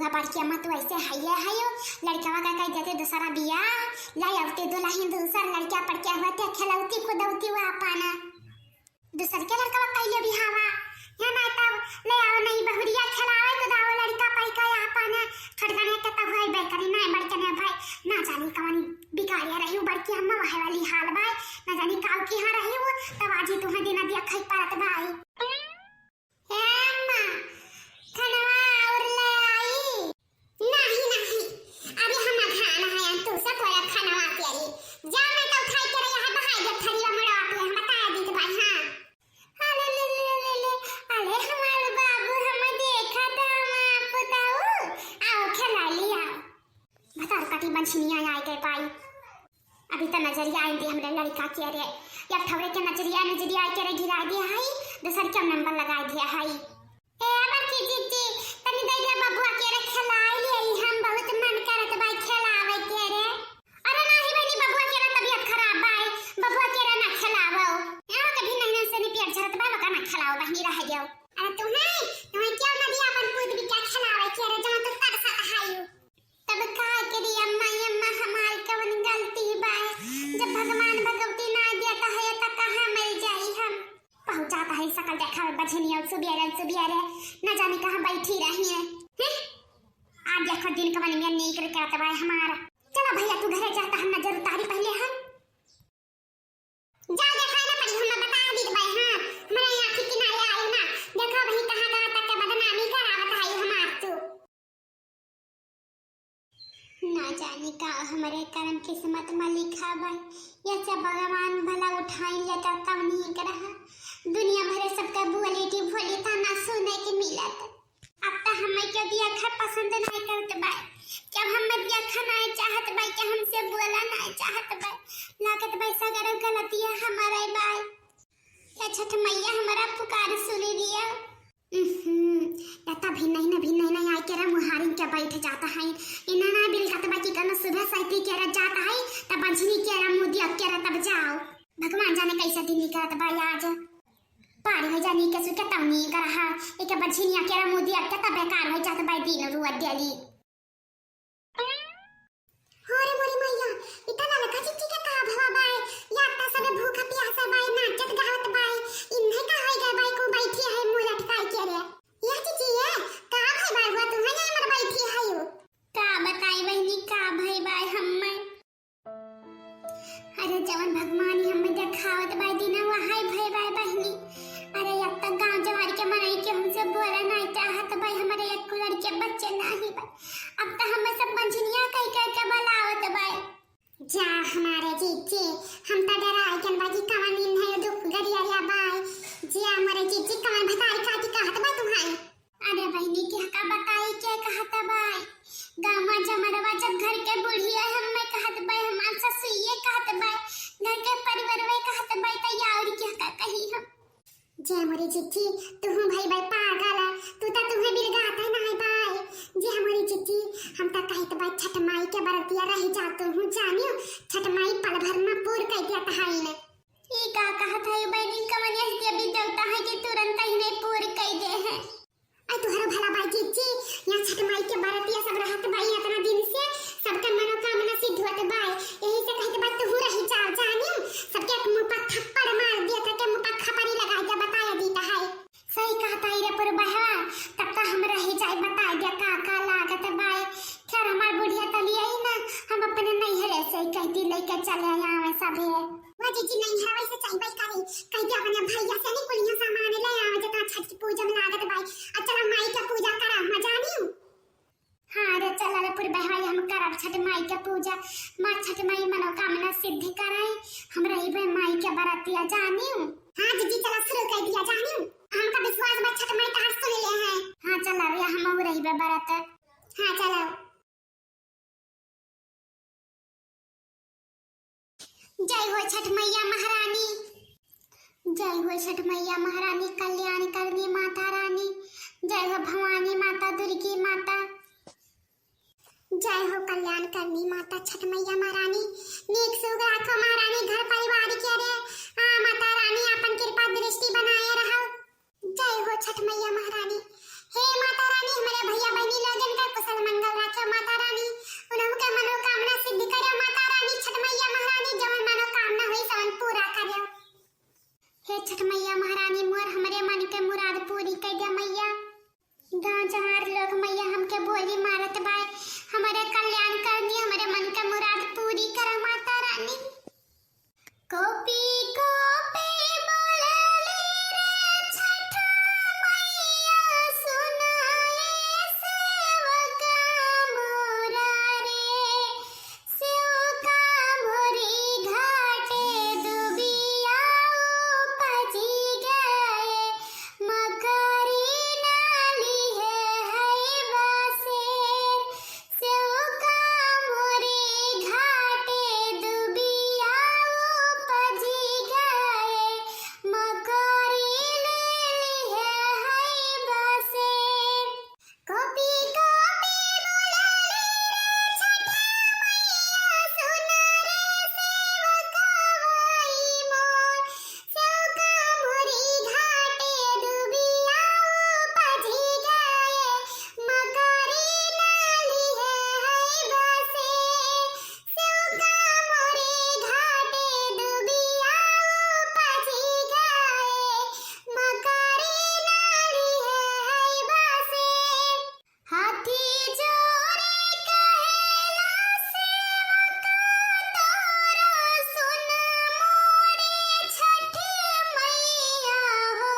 होगा बड़की अम्मा तो ऐसे हायो लड़का का कह देते दूसरा बिया लाई अवते दुल्हन दूसर लड़का पड़के होते खिलौती खुदौती हुआ पाना दूसर के लड़का कैले बिहावा या ना तब ले आओ नहीं बहुरिया खिलावे तो दाओ लड़का पैका यहाँ पाना खड़गने के तब भाई बेकरी ना बड़के ने भाई ना जानी कौन बिगाड़िया रही बड़की अम्मा वह वाली हाल भाई ना जानी काऊ की हां रही वो तब आज ही तुम्हें दिन दिया खाई पारत भाई ए अम्मा खाना और ले आई नहीं अभी हम खाना है तू सब थोड़ा खाना आती आई जा मैं तो खाई के रहा है भाई जब थरी मड़ा आती है बता दी तो भाई हां अरे हमारे बाबू हमें देखा था हम आपको बताओ आओ खिला लिया बता कटी बंचनिया आई के पाई अभी तो नजरिया आई थी हमरे लड़का के रे या थवरे के नजरिया के रे गिरा दिया है दूसर के नंबर लगा दिया है ए बच्ची जीजी तनी दे दे बबुआ के रे खिलाई ले हम बहुत मन करत भाई खिलावे के रे अरे नहीं बनी बबुआ के रे तबीयत खराब भाई बबुआ के रे ना खिलावो यहाँ कभी नहीं से नहीं पेट झरत बा का ना खिलाओ बहनी रह जाओ अरे तुम्हें क्या ना दिया अपन खुद भी क्या खिलावे के रे जहां तक तरसा हायो तब का के दी अम्मा हमार कवन गलती बा जब भगवान भगवती ना देता है त कहां मर जाई हम पहुंचाता है सकल देखा बछनिया सुबियारे न जाने कहां बैठी रही है आज देखो दिन कवन में नहीं करत बा हमारा चलो भैया तू घरे जाता हम नजर उतारी पहले हम जा देखा ना पड़ी हम बता दी भाई हां हमारे यहाँ के किनारे आयो ना देखो वही कहां तक के बदनामी करावत है हमार तू ना जाने का हमारे कर्म किस्मत में लिखा भाई ये सब भगवान भला उठाई लेता तब नहीं करहा दुनिया भरे सबका बुआलिटी भोली था ना सुने के मिलत अब तो हमें क्यों दिया खा पसंद नहीं करत भाई जब हम दिया खाना चाहत भाई कि हमसे बोला नहीं चाहत भाई लागत भाई सगर गलती है हमारे भाई क्या छठ मैया हमारा पुकार सुन लिया तभी नहीं आई केरा मुहारिन के बैठ जाता है इना ना बिल का तब की करना सुबह साइती केरा जाता है तब बंझनी केरा मुदी केरा तब जाओ भगवान जाने कैसा दिन निकलत भाई आज पारी हो जानी के सुके तब नहीं करहा एक बंझनी केरा मुदी तब बेकार हो जाता भाई दिन रुआ देली होरे मोरी मैया इतना लगा चिच्ची के का भवा बाय या ता सब भूखा प्यासा बाय नाचत गावत बाय इन्हे का होई गए बाय को बैठी है मुंह लटकाई के रे या चिच्ची है का भाई बाय हुआ तू है ना मर बैठी है यो का बताई बहनी का भाई बाय हम्मे अरे जवन भगवान ही हमें देखावत बाय दिना वहाई भाई बाय बहनी अरे अब तक गांव जवार के मनाई के हमसे बोला नहीं चाहत भाई हमारे एक कुलर के बच्चे नहीं बाय अब तो हमें सब बंझनिया कह के बुलावत बाय जा हमारे जीजी हम तो डराई के बाकी कवन इन है दुख गरिया बाय जी हमारे जीजी कवन भताई खाती कहत बा तुम्हारी अरे बहनी के का बताई के कहत बाय गांव जमरवा जब घर के बुढ़िया हमें कहत बाय हमार ससुइए कहत बाय घर के परिवार में कहत बाय तैयार के का कही हम जे हमारी चिट्ठी तू भाई भाई पागल तू तो तुम्हें बिरगाता नहीं भाई जे हमारी चिट्ठी हम तो कहत भाई छठ माई के बरतिया रह जाते हूं जानियो छठ माई पल भर में पूर कह दिया तहाई ने ई का कहत है बहनी कवन ऐसे भी देवता है कि तुरंत ही नहीं पूर कह दे है आई तुहरा भला भाई चिट्ठी या छठ माई के बरतिया सब रहत भाई इतना दिन से सबका मनोकामना सिद्ध होत भाई यही से कहत भाई तू रही जाओ जानियो सबके मुंह पर थप्पड़ मार दिया के मुंह पर खपरी लगा के बताया दीता है सही कहता है रे पर बहा तब तक हम रह जाए बता दिया का लागत भाई खैर हमार बुढ़िया तलिया ही ना हम अपने नहीं हरे से कहती लेके चले आया वैसा भी है वो जी नहीं है वैसे चाहिए भाई करे कहती अपने भैया से नहीं कुलियां सामान ले आवे जता छठ की पूजा में लागत भाई चला माई का पूजा करा मजा नहीं हां रे चला रे पर बहा हम करब छठ माई का पूजा मां छठ माई मनोकामना सिद्ध कराए हम रही माई के बरतिया जानियो हां जी चला शुरू कर दिया जानियो हमका विश्वास बा छठ माई का सुन ले हैं हां चला रे हम रही बरत हां चलो जय हो छठ मैया महारानी जय हो छठ मैया महारानी कल्याण करनी माता रानी जय हो भवानी माता दुर्गी माता जय हो कल्याण करनी माता छठ मैया महारानी नेक सुख राखो महारानी घर परिवार के रे माता रानी अपन कृपा दृष्टि बनाए रहो जय हो छठ मैया महारानी हे माता रानी हमारे भैया बहनी लोगन का कुशल गांव जवार लोग मैया हमके बोली मारत बाय, हमारे कल्याण करनी, हमारे मन का मुराद पूरी कर माता रानी। कॉपी कॉपी बोलले रे छठ मैया सुनाए सेवका मोरा रे, सेवका मोरी घाटे दुबिया उपजी गए, मकरी नाली है बसेर, सेवका मोरी घाटे दुबिया उपजी गए, मकरी नाली है बसेर। कॉपी कॉपी बोलले रे छठ मैया सुन रे सेवका भाई मोर, सेवका मोरी घाटे दुबिया उपजी गए, मकरी नाली है बसेर, सेवका मोरी घाटे दुबिया उपजी गए, मकरी नाली है बसेर। हाथी जोरे कहेला सेवका तोरा सुन मोरे छठ मैया हो,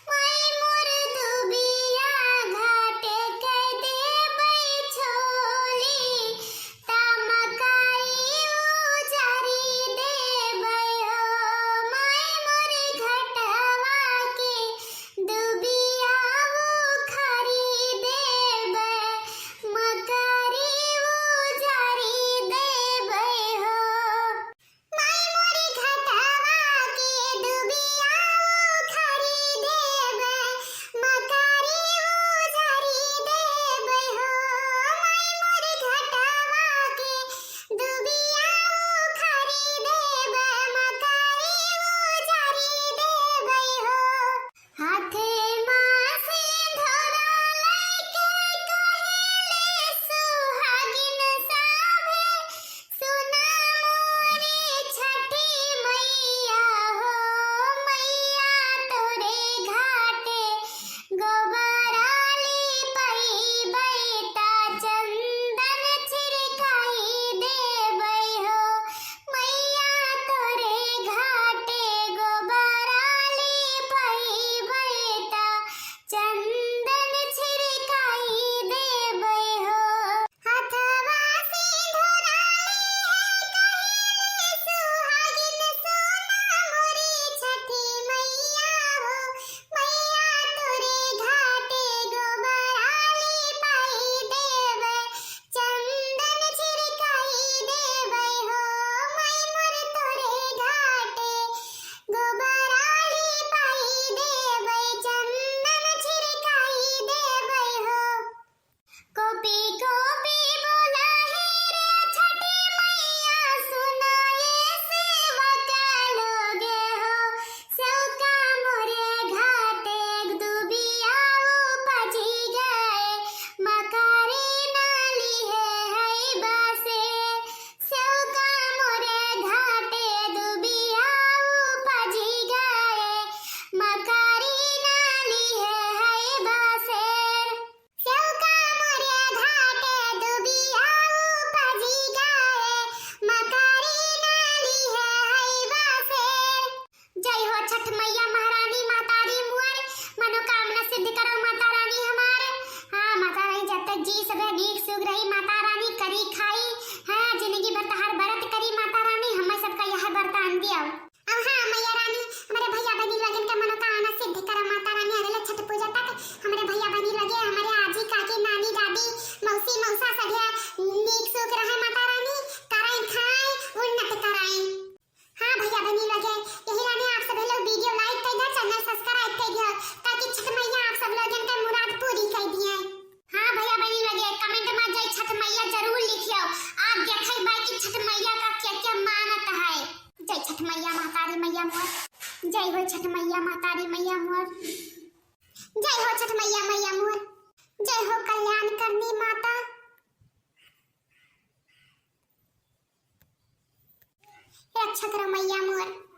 मैं मोर दुबिया घाटे कह देबै छोली, ता मकई उजारी देबै हो, मैं मोर घटवा के दुबिया उखाड़ी देबै, मकरी उजारी देबै हो, मैं मोर घटवा के दुबिया उखाड़ी देबै, मकरी उजारी देबै हो, मैं मोर घटवा के दुबिया उखाड़ी देबै, मकरी उजारी देबै हो। हाथे मासे धरा लैके कहेले सुहागिन साभे, सुन मोरे छठी मैया हो, मैया तोरे घाटे गोबराली पईबै, ता चंदन छिड़काई देबै हो, मैया तोरे घाटे गोबराली पईबै, ता चंदन छिड़काई देबै हो। हाथवा से धराले कहेले सुहागिन सोना मोरी छठी मैया हो, मैया तोरे घाटे गोबराली पाई देबै, चंदन छिड़काई देबै हो, मैं मोर तोरे घाटे गोबराली पाई देबै, चंदन छिड़काई देबै हो। कॉपी कॉपी बोला है रे छठ मैया सुनाए सेवका लोगे हो, सेवका मोरे घाटे दुबिया उपजी गए, मकरी नाली है बसेर, सेवका मोरे घाटे दुबिया उपजी गए, मकरी नाली है बसेर, सेवका मोरे घाटे दुबिया उपजी गए, मकरी नाली है बसेर। जय हो छठ मैया महारानी मातारी मुअर, मनोकामना सिद्ध करो माता रानी हमारे। हाँ माता रानी जब तक जी सब नीक सुख रही, माता रानी करी खाई है जिंदगी भर हर व्रत करी, माता रानी हमें सबका यह वरदान दिया। अब हाँ मैया रानी हमारे भैया बहनी लगन के मनोकामना सिद्ध करो माता रानी, अगले छठ पूजा तक हमारे भैया बहनी लगे, हमारे आजी काकी नानी दादी मौसी मौसा सभे नीक सुख रहे माता रानी, कराई खाए उन्नत कराई। हाँ भैया बहनी लगे यही रानी आप सभी लोग वीडियो लाइक कर दो, चैनल सब्सक्राइब कर दो, ताकि छठ मैया आप सब लोगन के मुराद पूरी कर दिए। हाँ भैया बहनी लगे कमेंट में जय छठ मैया जरूर लिखियो, आप देखे बाकी छठ मैया का क्या क्या मानत है। जय छठ मैया मातारी मैया मोर, जय हो छठ मैया मातारी मैया मोर, जय हो छठ मैया मैया मोर, जय हो कल्याण करनी माता। रक्षा करो मैया मोर।